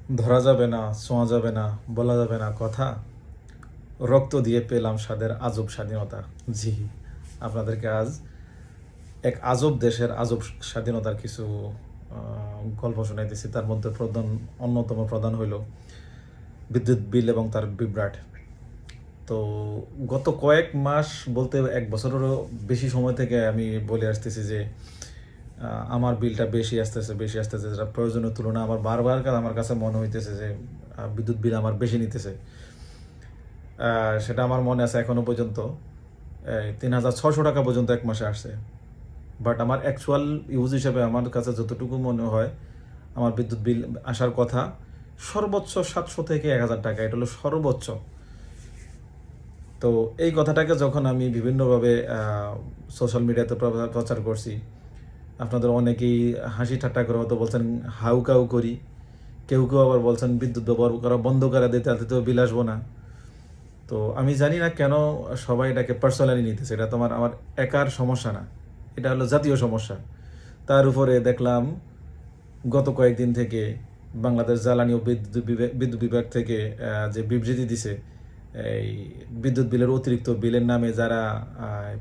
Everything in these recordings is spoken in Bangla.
ধরা যাবে না, ছোঁয়া যাবে না, বলা যাবে না কথা, রক্ত দিয়ে পেলাম স্বাদের আজব স্বাধীনতা। জি, আপনাদেরকে আজ এক আজব দেশের আজব স্বাধীনতার কিছু গল্প শোনাইতেছি। তার মধ্যে অন্যতম প্রধান হইল বিদ্যুৎ বিল এবং তার বিভ্রাট। তো গত কয়েক মাস বলতে এক বছরেরও বেশি সময় থেকে আমি বলে আসতেছি যে আমার বিলটা বেশি আসতেছে, যেটা প্রয়োজনের তুলনায় আমার বারবার আমার কাছে মনে হইতেছে যে বিদ্যুৎ বিল আমার বেশি নিতেছে। সেটা আমার মনে আছে এখনো পর্যন্ত ৩,৬০০ টাকা পর্যন্ত এক মাসে আসছে। বাট আমার অ্যাকচুয়াল ইউজ হিসেবে আমার কাছে যতটুকু মনে হয় আমার বিদ্যুৎ বিল আসার কথা সর্বোচ্চ ৭০০ থেকে ১,০০০ টাকা, এটা হলো সর্বোচ্চ। তো এই কথাটাকে যখন আমি বিভিন্নভাবে সোশ্যাল মিডিয়াতে প্রচার করছি, আপনাদের অনেকেই হাসি ঠাট্টা করে হয়তো বলছেন হাউ কাউ করি, কেউ কেউ আবার বলছেন বিদ্যুৎ ব্যবহার করা বন্ধ করে দিতে, তাতে তো বিল আসবো না। তো আমি জানি না কেন সবাই এটাকে পার্সোনালি নিতেছে। এটা তোমার আমার একার সমস্যা না, এটা হলো জাতীয় সমস্যা। তার উপরে দেখলাম গত কয়েকদিন থেকে বাংলাদেশ জ্বালানি ও বিদ্যুৎ বিভাগ থেকে যে বিবৃতি দিছে, এই বিদ্যুৎ বিলের অতিরিক্ত বিলের নামে যারা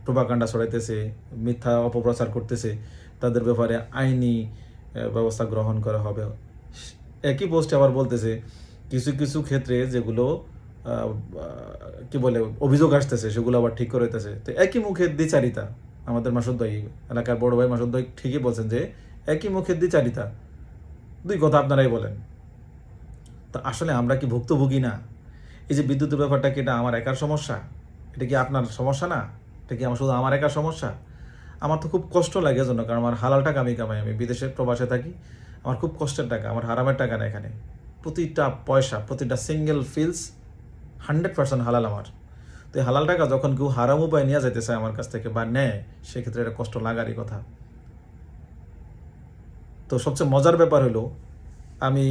প্রোপাগান্ডা ছড়াইতেছে, মিথ্যা অপপ্রচার করতেছে, তাদের ব্যাপারে আইনি ব্যবস্থা গ্রহণ করা হবে। একই পোস্টে আবার বলতেছে কিছু কিছু ক্ষেত্রে যেগুলো কি বলে অভিযোগ আসতেছে সেগুলো আবার ঠিক করে হইতেছে। তো একই মুখের দ্বিচারিতা। আমাদের মাসুদ ভাই, এলাকার বড় ভাই মাসুদ ভাই ঠিকই বলছেন যে একই মুখের দ্বিচারিতা, দুই কথা আপনারাই বলেন। তো আসলে আমরা কি ভুক্তভোগী না? এই যে বিদ্যুতের ব্যাপারটা কি এটা আমার একার সমস্যা? এটা কি আপনার সমস্যা না? এটা কি আমার শুধু আমার একার সমস্যা? আমার তো খুব কষ্ট লাগে জন্য, কারণ আমার হালাল টাকা আমি কামাই, আমি বিদেশে প্রবাসে থাকি। আমার খুব কষ্টের টাকা, আমার হারামের টাকা না এখানে। প্রতিটা পয়সা, প্রতিটা সিঙ্গেল ফিলস 100% হালাল আমার। তো এই হালাল টাকা যখন কেউ হারাম উপায় নিয়ে যাইতে চায় আমার কাছ থেকে বা নেয়, সেক্ষেত্রে এটা কষ্ট লাগারই কথা। তো সবচেয়ে মজার ব্যাপার হলো আমি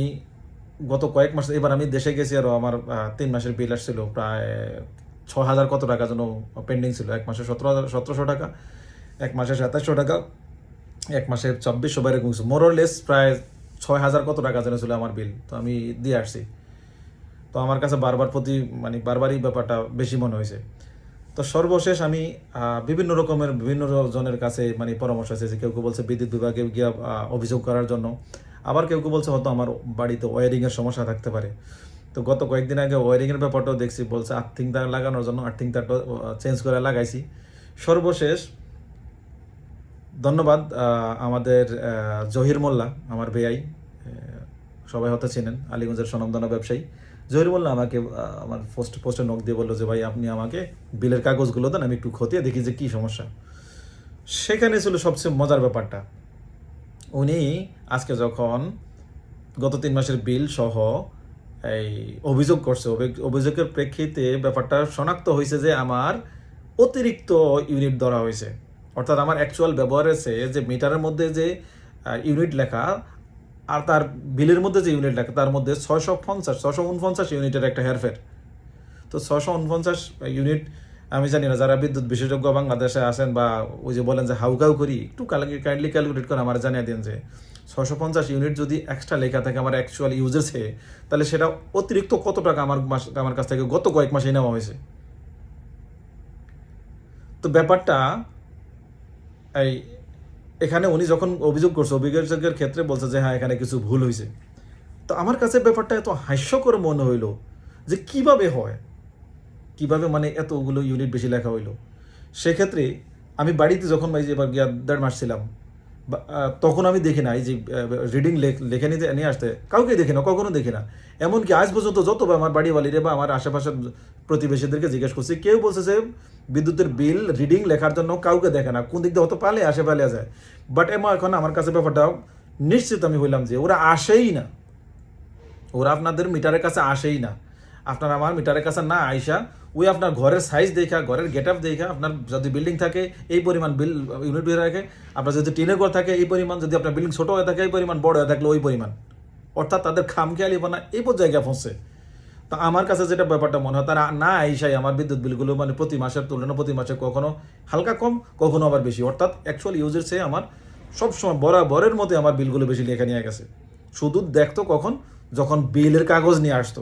গত কয়েক মাস, এবার আমি দেশে গেছি আরও, আমার 3 মাসের বিল আসছিল প্রায় 6,000 কত টাকা যেন পেন্ডিং ছিল। এক মাসে 17,000 1700 টাকা, এক মাসে 2700 টাকা, এক মাসে 2400, বাইরে ঘুমছে মোরলেস প্রায় 6,000 কত টাকা যেন ছিল আমার বিল। তো আমি দিয়ে আসছি। তো আমার কাছে বারবারই ব্যাপারটা বেশি মনে হয়েছে। তো সর্বশেষ আমি বিভিন্ন জনের কাছে পরামর্শ আছে, যে কেউ কেউ বলছে বিদ্যুৎ বিভাগে গিয়ে অভিযোগ করার জন্য, আবার কেউ কেউ বলছে হয়তো আমার বাড়িতে ওয়ারিংয়ের সমস্যা থাকতে পারে। তো গত কয়েকদিন আগে ওয়ারিংয়ের ব্যাপারটাও দেখছি, বলছে আর্থিং তার লাগানোর জন্য, আর্থিং তারটা চেঞ্জ করে লাগাইছি। সর্বশেষ ধন্যবাদ আমাদের জহির মোল্লা, আমার বেআই, সবাই হয়তো চেনেন, আলীগঞ্জের স্বনামধন্য ব্যবসায়ী জহির মোল্লা আমাকে আমার পোস্টে নক দিয়ে বললো যে ভাই আপনি আমাকে বিলের কাগজগুলো দেন, আমি একটু খতিয়ে দেখি যে কী সমস্যা। সেখানে ছিল সবচেয়ে মজার ব্যাপারটা, উনি আজকে যখন গত 3 মাসের বিল সহ এই অভিযোগ করছে, অভিযোগের প্রেক্ষিতে ব্যাপারটা শনাক্ত হয়েছে যে আমার অতিরিক্ত ইউনিট ধরা হয়েছে। অর্থাৎ আমার অ্যাকচুয়াল ব্যবহারের চেয়ে যে মিটারের মধ্যে যে ইউনিট লেখা আর তার বিলের মধ্যে যে ইউনিট লেখা, তার মধ্যে 649 ইউনিটের একটা হেরফের। তো 649 ইউনিট, আমি জানি না যারা বিদ্যুৎ বিশেষজ্ঞ বাংলাদেশে আছেন বা ওই যে বলেন যে হাউকাউ করি, একটু কাইন্ডলি ক্যালকুলেট করে আমার জানিয়ে দিন যে 650 ইউনিট যদি এক্সট্রা লেখা থাকে আমার অ্যাকচুয়াল ইউজেছে, তাহলে সেটা অতিরিক্ত কত টাকা আমার কাছ থেকে গত কয়েক মাসে নেওয়া হয়েছে। তো ব্যাপারটা এই এখানে উনি যখন অভিযোগ করছে, অভিযোগের ক্ষেত্রে বলছে যে হ্যাঁ এখানে কিছু ভুল হয়েছে। তো আমার কাছে ব্যাপারটা এত হাস্যকর মনে হইলো যে কিভাবে হয়, কিভাবে এতগুলো ইউনিট বেশি লেখা হইলো। সেক্ষেত্রে আমি বাড়িতে যখন এই যে এবার গিয়া 1.5 মাস ছিলাম, তখন আমি দেখি না এই যে রিডিং লেখে নিয়ে আসতে, কাউকে দেখি না, কখনো দেখি না। এমনকি আজ পর্যন্ত যতবার আমার বাড়িওয়ালিরে বা আমার আশেপাশের প্রতিবেশীদেরকে জিজ্ঞেস করছি, কেউ বলছে যে বিদ্যুতের বিল রিডিং লেখার জন্য কাউকে দেখে না, কোন দিক দিয়ে হয়তো পালে যায়। বাট এখন আমার কাছে ব্যাপারটা নিশ্চিত আমি হইলাম যে ওরা আসেই না, ওরা আপনাদের মিটারের কাছে আসেই না। আপনার আমার মিটারের কাছে না আইসা ওই আপনার ঘরের সাইজ দেখা, ঘরের গেট আপ দেখা, আপনার যদি বিল্ডিং থাকে এই পরিমাণ বিল ইউনিট হয়ে রাখে, আপনার যদি টিনের ঘর থাকে এই পরিমাণ, যদি আপনার বিল্ডিং ছোটো হয়ে থাকে এই পরিমাণ, বড় হয়ে থাকলে ওই পরিমাণ। অর্থাৎ তাদের খামখেয়ালি বানা এই জায়গায় পৌঁছে। তো আমার কাছে যেটা ব্যাপারটা মনে হয়, তারা না আইসাই আমার বিদ্যুৎ বিলগুলো প্রতি মাসের তুলনায় প্রতি মাসে কখনো হালকা কম, কখনো আবার বেশি। অর্থাৎ অ্যাকচুয়াল ইউজের চেয়ে আমার সবসময় বরাবরের মধ্যে আমার বিলগুলো বেশি লেখা নিয়ে গেছে। শুধু দেখতো কখন, যখন বিলের কাগজ নিয়ে আসতো।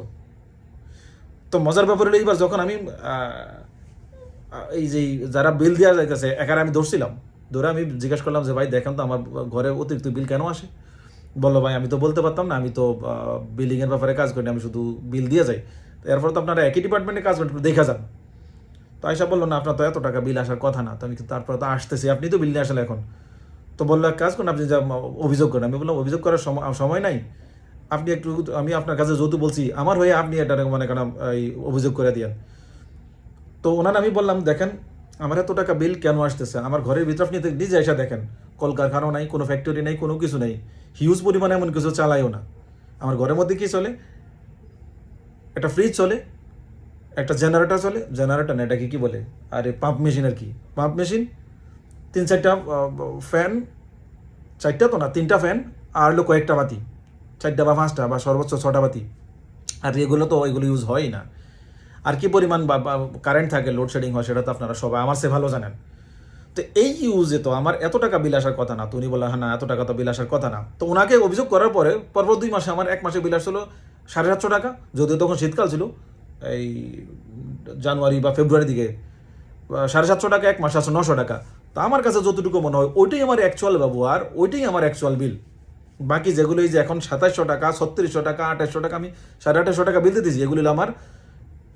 তো মজার ব্যাপার হলো এইবার যখন আমি এই যে যারা বিল দেওয়া যাইতেছে একারে আমি ধরছিলাম, ধরে আমি জিজ্ঞাসা করলাম যে ভাই দেখেন তো আমার ঘরে অতিরিক্ত বিল কেন আসে। বললো ভাই আমি তো বলতে পারতাম না, আমি তো বিল্ডিংয়ের ব্যাপারে কাজ করি, আমি শুধু বিল দিয়ে যাই। তো এরপর তো আপনারা একই ডিপার্টমেন্টে কাজ করেন, একটু দেখা যান। তো আয়সা বললো না আপনার তো এত টাকা বিল আসার কথা না। তো আমি কিন্তু তারপরে তো আসতেছি, আপনি তো বিল নিয়ে আসলে এখন। তো বললো এক কাজ করুন, আপনি যা অভিযোগ করেন। আমি বললাম অভিযোগ করার সময় নাই, আপনি একটু, আমি আপনার কাছে যেহেতু বলছি আমার হয়ে আপনি এটা মনে করেন এই অভিযোগ করে দিয়েন। তো ওনার আমি বললাম দেখেন আমার এত টাকা বিল কেন আসতেছে, আমার ঘরের ভিতরে আপনি নিজে এসে দেখেন, কলকারখানাও নাই, কোনো ফ্যাক্টরি নাই, কোনো কিছু নেই, হিউজ পরিমাণে এমন কিছু চালাইও না। আমার ঘরের মধ্যে কি চলে, একটা ফ্রিজ চলে, একটা জেনারেটর চলে, জেনারেটর না এটাকে কি বলে, আরে পাম্প মেশিন আর কি, পাম্প মেশিন, 3-4টা ফ্যান, 4টা তো না 3টা ফ্যান, আর হলো কয়েকটা বাতি, 4টা বা 5টা বা সর্বোচ্চ 6টা বাতি। আর এগুলো তো এগুলো ইউজ হয় না। আর কি পরিমাণ বা কারেন্ট থাকে, লোডশেডিং হয় সেটা তো আপনারা সবাই আমার সে ভালো জানেন। তো এই ইউজে তো আমার এত টাকা বিল আসার কথা না। তো উনি বললেন হ্যাঁ না এত টাকা তো বিল আসার কথা না। তো ওনাকে অভিযোগ করার পরে পরপর 2 মাসে আমার 1 মাসে বিল আসছিল 750 টাকা, যদিও তখন শীতকাল ছিল, এই জানুয়ারি বা ফেব্রুয়ারি দিকে 750 টাকা, 1 মাসে আসছে 900 টাকা। তো আমার কাছে যতটুকু মনে হয় ওইটাই আমার অ্যাকচুয়াল ব্যবহার, ওইটাই আমার অ্যাকচুয়াল বিল। বাকি যেগুলো এই যে এখন 2700 টাকা, 3600 টাকা, 2800 টাকা, আমি 2850 টাকা বিল দিতেছি, এগুলো আমার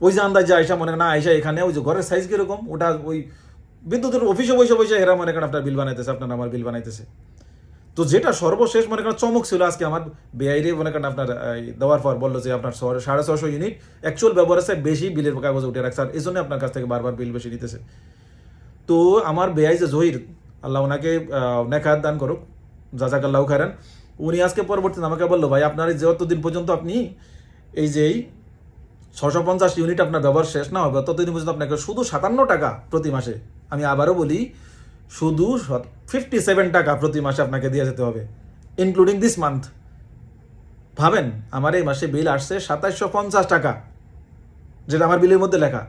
ওই যে আন্দাজ যে আয়সা মনে না আয়সা এখানে ওই যে ঘরের সাইজ কিরকম ওটা ওই বিদ্যুতের অফিসে বসে বসে এরা মনে করেন আপনার বিল বানাইতেছে, আপনার আমার বিল বানাইতেছে। তো যেটা সর্বশেষ মনে করেন চমক ছিল আজকে আমার বেআইরে মনে করেন আপনার দেওয়ার পর বললো যে আপনার 650 ইউনিট অ্যাকচুয়াল ব্যবহার আছে বেশি, বিলের কাগজে উঠে রাখছে, আর এই জন্য আপনার কাছ থেকে বারবার বিল বেশি নিতেছে। তো আমার বেআই যে জহির, আল্লাহ ওনাকে নেখায়াত দান করুক, জাজাকাল্লাহ খায়রান, উনি আজকে পরবর্তীতে আমাকে বললো ভাই আপনার যতদিন পর্যন্ত আপনি এই যে 650 ইউনিট আপনার ব্যবহার শেষ না হবে ততদিন পর্যন্ত আপনাকে শুধু 57 টাকা প্রতি মাসে, আমি আবারও বলি শুধু 57 টাকা প্রতি মাসে আপনাকে দিয়ে যেতে হবে, ইনক্লুডিং দিস মান্থ। ভাবেন আমার এই মাসে বিল আসছে 2750 টাকা, যেটা আমার বিলের মধ্যে লেখা।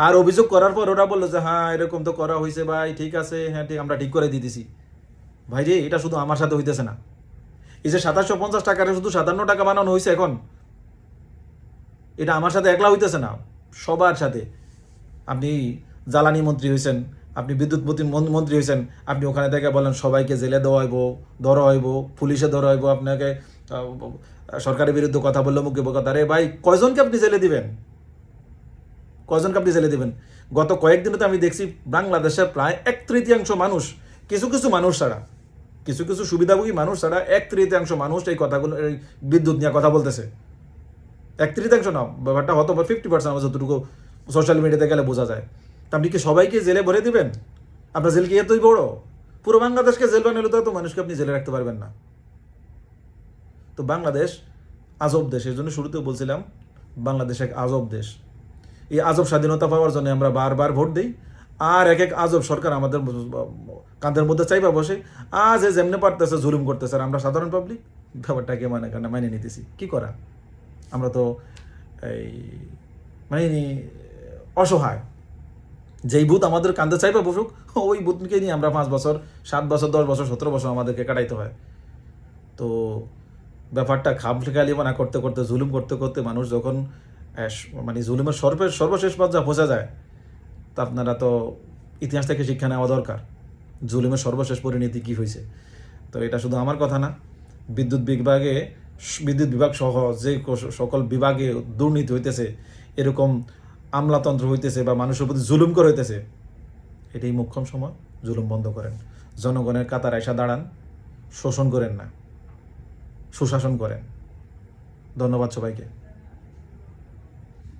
আর অভিযোগ করার পর ওরা বললো যে হ্যাঁ এরকম তো করা হয়েছে ভাই, ঠিক আছে, হ্যাঁ ঠিক আমরা ঠিক করে দিতেছি। ভাই রে এটা শুধু আমার সাথে হইতেছে না, এই যে 2750 টাকারে শুধু 57 টাকা বানানো হয়েছে এখন, এটা আমার সাথে একলা হইতেছে না, সবার সাথে। আপনি জ্বালানি মন্ত্রী হয়েছেন, আপনি বিদ্যুৎ মন্ত্রী হয়েছেন, আপনি ওখানে থেকে বলেন সবাইকে জেলে দেওয়া হইব, ধরা হইব, পুলিশে ধরা হইব, আপনাকে সরকারের বিরুদ্ধে কথা বললে মুখে কথা। আরে ভাই কয়জনকে আপনি জেলে দিবেন, কয়জনকে আপনি জেলে দিবেন? গত কয়েকদিনে তো আমি দেখছি বাংলাদেশের প্রায় 1/3 মানুষ, কিছু কিছু মানুষ ছাড়া, কিছু কিছু সুবিধাভোগী মানুষ ছাড়া 1/3 মানুষ এই কথাগুলো, এই বিদ্যুৎ নিয়ে কথা বলতেছে। 1/3 না, ব্যাপারটা হয়তো 50% আমার যতটুকু সোশ্যাল মিডিয়াতে গেলে বোঝা যায়। তা আপনি কি সবাইকে জেলে ভরে দিবেন? আপনার জেল কি এতই বড়? পুরো বাংলাদেশকে জেল বানালে তো মানুষকে আপনি জেলে রাখতে পারবেন না। তো বাংলাদেশ আজব দেশ, এই জন্য শুরুতেও বলছিলাম বাংলাদেশ এক আজব দেশ। এই আজব স্বাধীনতা পাওয়ার জন্য আমরা বারবার ভোট দিই, আর এক এক আজব সরকার আমাদের কাঁধের মধ্যে চাইবা বসে, আজ যেমনি পারতেছে জুলুম করতেছে, আর আমরা সাধারণ পাবলিক ব্যাপারটাকে মানে নিতেছি। কি করা, আমরা তো এই মানে অসহায়। যেই ভূত আমাদের কান্দে চাইবে বসুক, ওই ভূতকে নিয়ে আমরা 5 বছর 7 বছর 10 বছর 17 বছর আমাদেরকে কাটাইতে হয়। তো ব্যাপারটা খামখেয়ালিপনা করতে করতে, জুলুম করতে করতে মানুষ যখন মানে জুলুমের সর্বশেষ পর্যায়ে পৌঁছা যায়, তা আপনারা তো ইতিহাস থেকে শিক্ষা নেওয়া দরকার, জুলুমের সর্বশেষ পরিণতি কী হয়েছে। তো এটা শুধু আমার কথা না, বিদ্যুৎ বিভাগ সহ যে সকল বিভাগে দুর্নীতি হইতেছে, এরকম আমলাতন্ত্র হইতেছে বা মানুষের প্রতি জুলুম করে হইতেছে, এটাই মোক্ষম সময়, জুলুম বন্ধ করেন, জনগণের কাতার আয়সা দাঁড়ান, শোষণ করেন না, সুশাসন করেন। ধন্যবাদ সবাইকে।